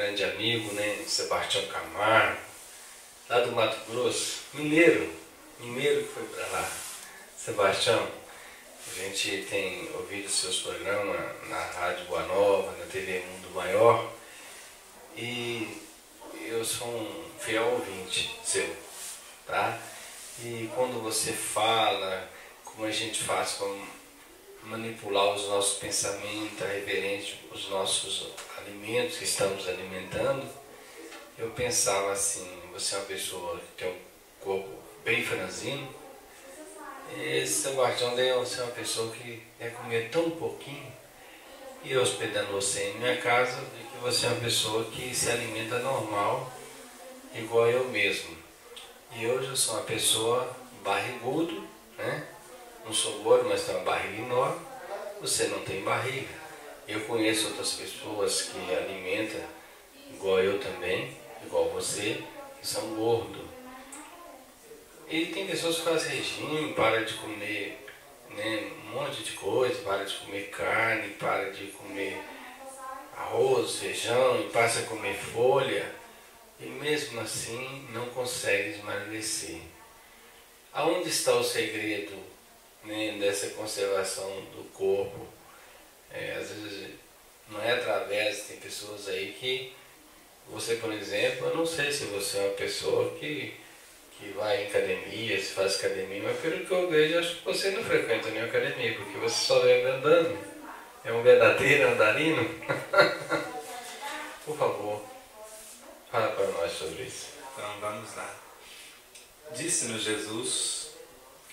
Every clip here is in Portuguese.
grande amigo, né, Sebastião Camargo, lá do Mato Grosso, mineiro que foi para lá. Sebastião, a gente tem ouvido seus programas na Rádio Boa Nova, na TV Mundo Maior, e eu sou um fiel ouvinte seu, tá? E quando você fala, como a gente faz para manipular os nossos pensamentos referente aos nossos alimentos que estamos alimentando, eu pensava assim, você é uma pessoa que tem um corpo bem franzino, e Sebastião deve ser uma pessoa que quer comer tão pouquinho, e eu hospedando você em minha casa, vi que você é uma pessoa que se alimenta normal, igual eu mesmo. E hoje eu sou uma pessoa barrigudo, né? Não sou gordo, mas tenho uma barriga enorme. Você não tem barriga. Eu conheço outras pessoas que alimentam igual eu também, igual você, que são gordos. E tem pessoas que fazem regime, para de comer, né, um monte de coisa, para de comer carne, para de comer arroz, feijão, e passa a comer folha, e mesmo assim não consegue emagrecer. Aonde está o segredo, né, dessa conservação do corpo? Às vezes não é através, tem pessoas aí que, você por exemplo, eu não sei se você é uma pessoa que vai em academia, se faz academia, mas pelo que eu vejo, acho que você não frequenta nenhuma academia, porque você só vem andando. É um verdadeiro andarino? Por favor, fala para nós sobre isso. Então vamos lá. Disse-nos Jesus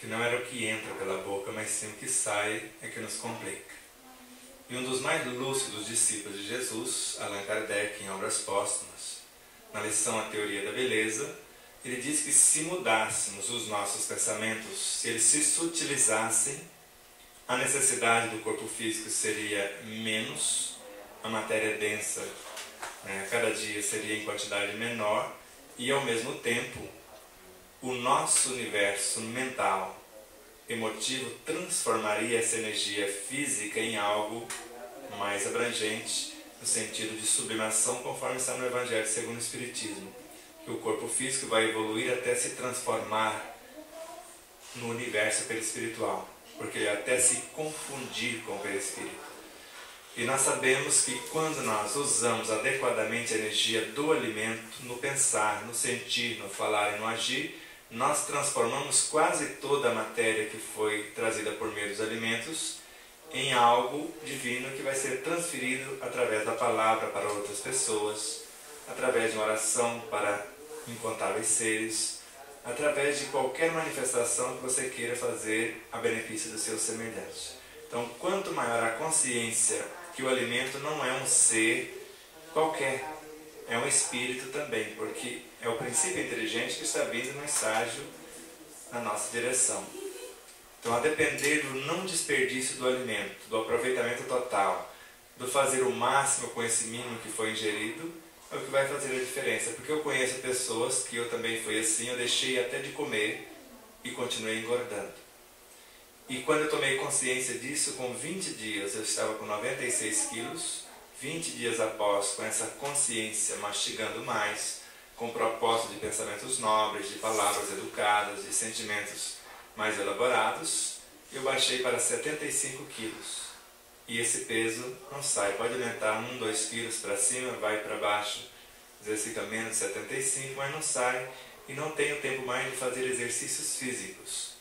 que não era o que entra pela boca, mas sim o que sai é que nos complica. E um dos mais lúcidos discípulos de Jesus, Allan Kardec, em Obras Póstumas, na lição A Teoria da Beleza, ele diz que se mudássemos os nossos pensamentos, se eles se sutilizassem, a necessidade do corpo físico seria menos, a matéria densa, né, cada dia seria em quantidade menor, e ao mesmo tempo o nosso universo mental, emotivo, transformaria essa energia física em algo mais abrangente, no sentido de sublimação, conforme está no Evangelho segundo o Espiritismo, que o corpo físico vai evoluir até se transformar no universo perispiritual, porque ele até se confundir com o perispírito. E nós sabemos que quando nós usamos adequadamente a energia do alimento, no pensar, no sentir, no falar e no agir, nós transformamos quase toda a matéria que foi trazida por meio dos alimentos em algo divino que vai ser transferido através da palavra para outras pessoas, através de uma oração para incontáveis seres, através de qualquer manifestação que você queira fazer a benefício do seu semelhante. Então, quanto maior a consciência que o alimento não é um ser qualquer, é um espírito também, porque é o princípio inteligente que está vindo no estágio na nossa direção. Então, a depender do não desperdício do alimento, do aproveitamento total, do fazer o máximo com esse mínimo que foi ingerido, é o que vai fazer a diferença. Porque eu conheço pessoas que eu também fui assim, eu deixei até de comer e continuei engordando. E quando eu tomei consciência disso, com 20 dias eu estava com 96 quilos, 20 dias após, com essa consciência, mastigando mais, com propósito de pensamentos nobres, de palavras educadas, de sentimentos mais elaborados, eu baixei para 75 quilos. E esse peso não sai, pode aumentar 1, 2 quilos para cima, vai para baixo, às vezes fica menos de 75, mas não sai, e não tenho tempo mais de fazer exercícios físicos,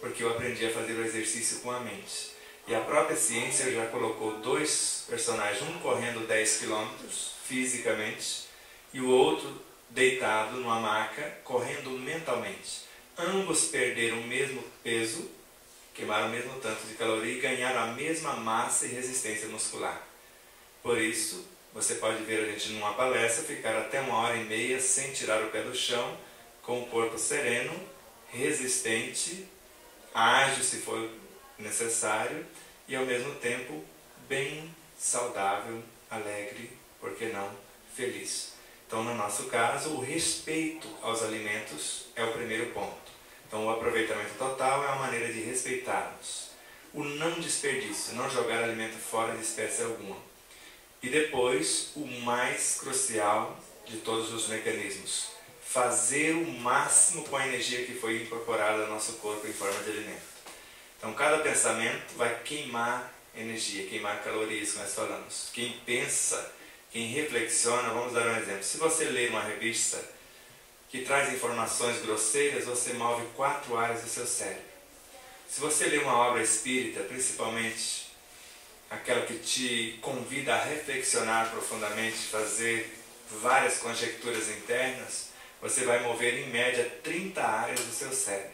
porque eu aprendi a fazer o exercício com a mente. E a própria ciência já colocou 2 personagens, um correndo 10 quilômetros fisicamente, e o outro deitado numa maca, correndo mentalmente. Ambos perderam o mesmo peso, queimaram o mesmo tanto de caloria e ganharam a mesma massa e resistência muscular. Por isso, você pode ver a gente numa palestra ficar até 1h30 sem tirar o pé do chão, com o corpo sereno, resistente, ágil se for necessário e ao mesmo tempo bem saudável, alegre, por que não, feliz. Então, no nosso caso, o respeito aos alimentos é o primeiro ponto. Então, o aproveitamento total é uma maneira de respeitarmos. O não desperdício, não jogar alimento fora de espécie alguma. E depois, o mais crucial de todos os mecanismos, fazer o máximo com a energia que foi incorporada no nosso corpo em forma de alimento. Então, cada pensamento vai queimar energia, queimar calorias, como nós falamos. Quem pensa, quem reflexiona, vamos dar um exemplo. Se você ler uma revista que traz informações grosseiras, você move 4 áreas do seu cérebro. Se você lê uma obra espírita, principalmente aquela que te convida a reflexionar profundamente, fazer várias conjecturas internas, você vai mover em média 30 áreas do seu cérebro.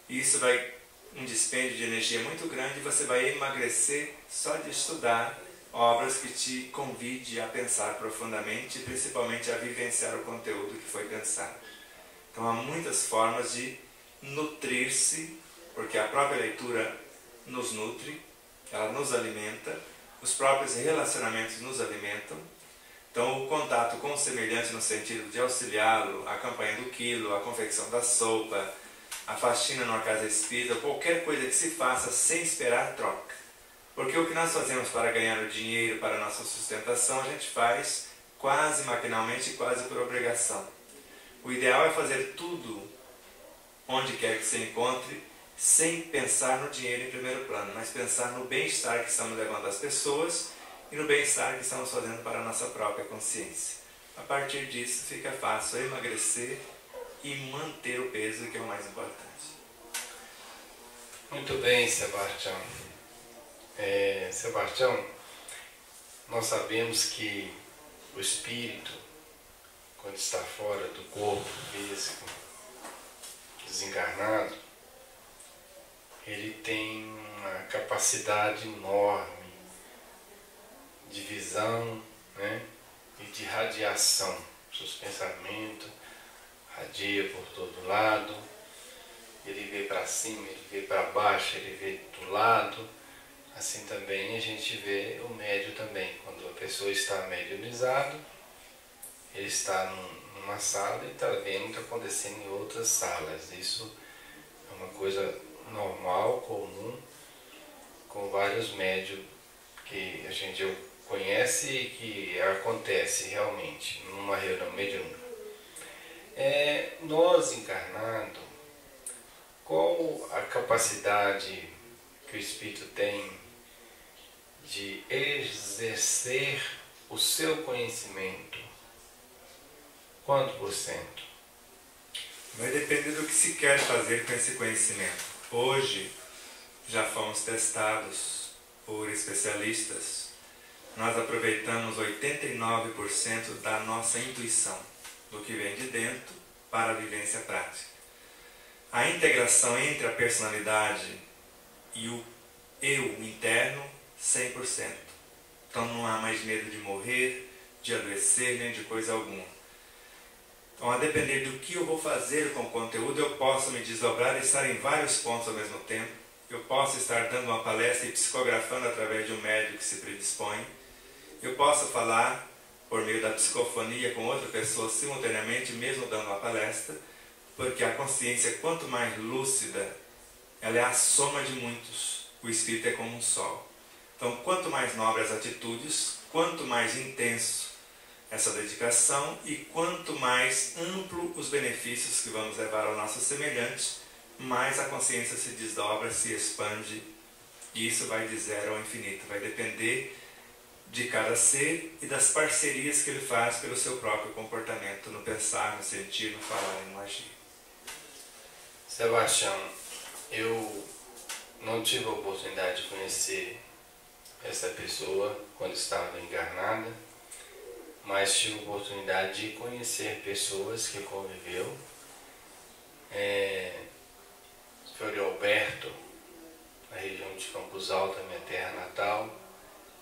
E isso vai um dispêndio de energia muito grande e você vai emagrecer só de estudar obras que te convide a pensar profundamente e principalmente a vivenciar o conteúdo que foi pensado. Então há muitas formas de nutrir-se, porque a própria leitura nos nutre, ela nos alimenta, os próprios relacionamentos nos alimentam. Então o contato com o semelhante no sentido de auxiliá-lo, a campanha do quilo, a confecção da sopa, a faxina numa casa espírita, qualquer coisa que se faça sem esperar troca. Porque o que nós fazemos para ganhar o dinheiro, para a nossa sustentação, a gente faz quase maquinalmente, quase por obrigação. O ideal é fazer tudo, onde quer que se encontre, sem pensar no dinheiro em primeiro plano, mas pensar no bem-estar que estamos levando às pessoas e no bem-estar que estamos fazendo para a nossa própria consciência. A partir disso fica fácil emagrecer e manter o peso, que é o mais importante. Muito bem, Sebastião. Sebastião, nós sabemos que o espírito, quando está fora do corpo físico, desencarnado, ele tem uma capacidade enorme de visão, né, e de radiação. Seus pensamentos radia por todo lado, ele vê para cima, ele vê para baixo, ele vê do lado. Assim também a gente vê o médium também. Quando a pessoa está mediunizada, ele está numa sala e está vendo o que está acontecendo em outras salas. Isso é uma coisa normal, comum, com vários médiums que a gente conhece e que acontece realmente numa reunião mediúnica. Nós encarnados, qual a capacidade que o espírito tem de exercer o seu conhecimento? Quanto por cento? Vai depender do que se quer fazer com esse conhecimento. Hoje, já fomos testados por especialistas. Nós aproveitamos 89% da nossa intuição, do que vem de dentro para a vivência prática. A integração entre a personalidade e o eu interno, 100%. Então não há mais medo de morrer, de adoecer, nem de coisa alguma. Então, a depender do que eu vou fazer com o conteúdo, eu posso me desdobrar e estar em vários pontos ao mesmo tempo. Eu posso estar dando uma palestra e psicografando através de um médium que se predispõe. Eu posso falar por meio da psicofonia com outra pessoa simultaneamente, mesmo dando uma palestra, porque a consciência, quanto mais lúcida, ela é a soma de muitos. O espírito é como um sol. Então, quanto mais nobres as atitudes, quanto mais intenso essa dedicação e quanto mais amplo os benefícios que vamos levar ao nosso semelhante, mais a consciência se desdobra, se expande, e isso vai de zero ao infinito. Vai depender de cada ser e das parcerias que ele faz pelo seu próprio comportamento, no pensar, no sentir, no falar e no agir. Sebastião, eu não tive a oportunidade de conhecer essa pessoa quando estava encarnada, mas tive a oportunidade de conhecer pessoas que conviveu. Foi Alberto, na região de Campos Altos, minha terra natal,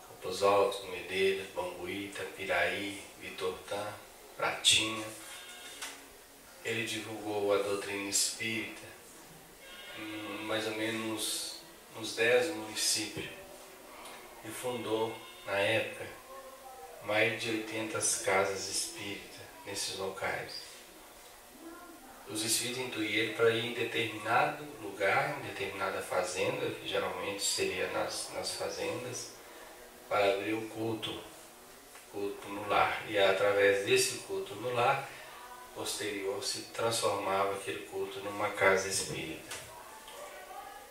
Campos Altos, Medeiros, Bambuí, Itapiraí, Vitortã, Pratinha. Ele divulgou a doutrina espírita em mais ou menos uns 10 municípios e fundou, na época, mais de 80 casas espíritas nesses locais. Os espíritos intuíam ele para ir em determinado lugar, em determinada fazenda, que geralmente seria nas fazendas, para abrir o culto culto no lar. E através desse culto no lar, posterior se transformava aquele culto numa casa espírita.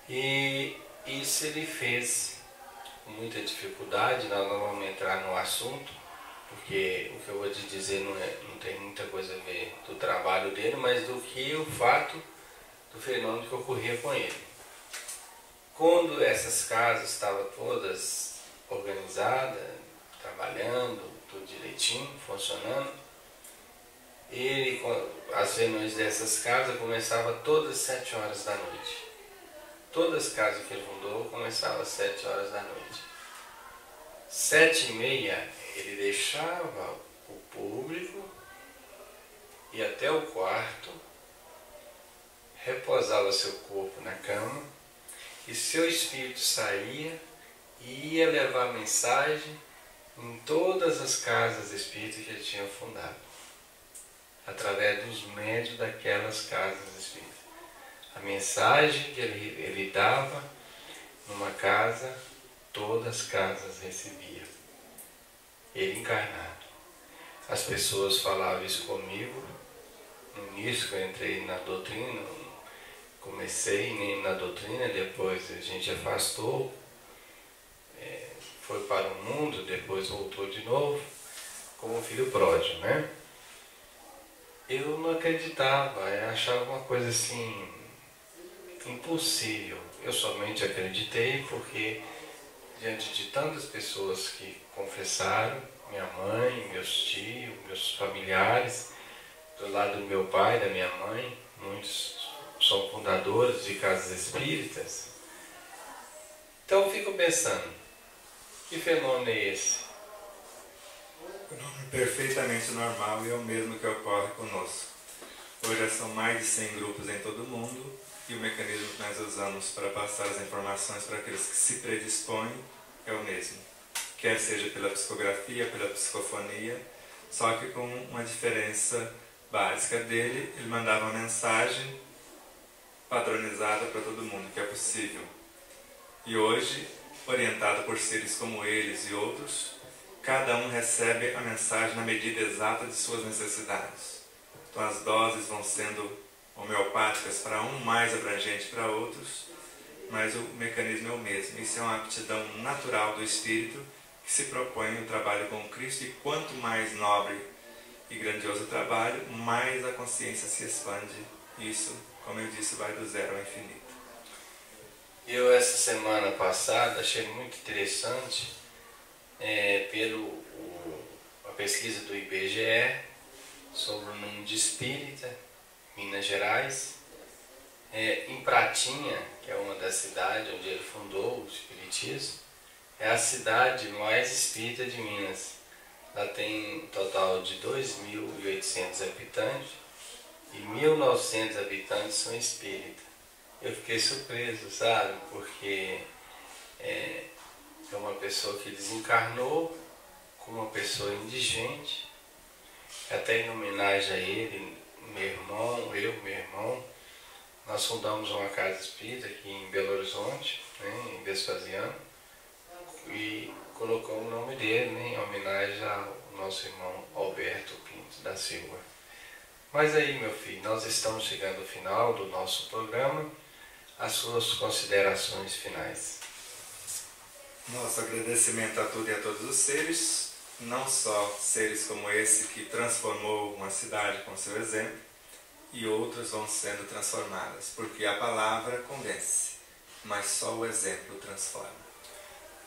E isso ele fez com muita dificuldade. Nós não vamos entrar no assunto, porque o que eu vou te dizer não tem muita coisa a ver do trabalho dele, mas do que o fato do fenômeno que ocorria com ele. Quando essas casas estavam todas organizadas, trabalhando, tudo direitinho, funcionando, as reuniões dessas casas começavam todas às 7 horas da noite. Todas as casas que ele fundou começavam às 7 horas da noite. 7h30 ele deixava o público, ia até o quarto, repousava seu corpo na cama e seu espírito saía e ia levar mensagem em todas as casas espíritas que ele tinha fundado, através dos médiuns daquelas casas espíritas. A mensagem que ele dava numa casa, todas as casas recebiam. Ele encarnado. As pessoas falavam isso comigo. No início que eu entrei na doutrina, comecei na doutrina, depois a gente afastou, foi para o mundo, depois voltou de novo, como filho pródigo, né? Eu não acreditava, eu achava uma coisa assim, impossível. Eu somente acreditei porque, diante de tantas pessoas que confessaram, minha mãe, meus tios, meus familiares, do lado do meu pai, da minha mãe, muitos são fundadores de casas espíritas. Então eu fico pensando, que fenômeno é esse? Fenômeno perfeitamente normal e é o mesmo que ocorre conosco. Hoje são mais de 100 grupos em todo o mundo e o mecanismo que nós usamos para passar as informações para aqueles que se predispõem é o mesmo. Quer seja pela psicografia, pela psicofonia, só que com uma diferença básica dele, ele mandava uma mensagem padronizada para todo mundo, que é possível. E hoje, orientado por seres como eles e outros, cada um recebe a mensagem na medida exata de suas necessidades. Então as doses vão sendo homeopáticas para um, mais abrangente para outros, mas o mecanismo é o mesmo. Isso é uma aptidão natural do espírito que se propõe o trabalho com Cristo, e quanto mais nobre e grandioso o trabalho, mais a consciência se expande. Isso, como eu disse, vai do zero ao infinito. Eu, essa semana passada, achei muito interessante a pesquisa do IBGE sobre o número de espírita, Minas Gerais. Em Pratinha, que é uma das cidades onde ele fundou o espiritismo, é a cidade mais espírita de Minas. Ela tem um total de 2.800 habitantes e 1.900 habitantes são espíritas. Eu fiquei surpreso, sabe? Porque é uma pessoa que desencarnou com uma pessoa indigente. Até em homenagem a ele, meu irmão, nós fundamos uma casa espírita aqui em Belo Horizonte, né, em Vespasiano, e colocamos o nome dele, né, em homenagem ao nosso irmão Alberto Pinto da Silva. Mas aí, meu filho, nós estamos chegando ao final do nosso programa. As suas considerações finais. Nosso agradecimento a tudo e a todos os seres, não só seres como esse que transformou uma cidade com seu exemplo, e outras vão sendo transformadas, porque a palavra convence, mas só o exemplo transforma.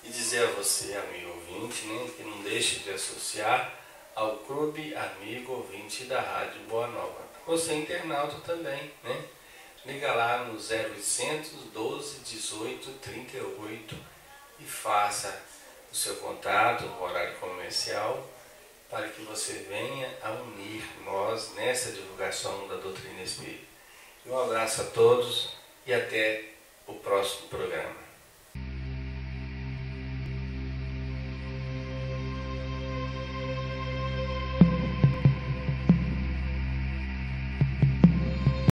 E dizer a você, amigo ouvinte, né, que não deixe de associar ao Clube Amigo Ouvinte da Rádio Boa Nova. Você internauta também, né? Liga lá no 0800 12 18 38 e faça o seu contato no horário comercial para que você venha a unir nós nessa divulgação da doutrina espírita. Um abraço a todos e até o próximo programa.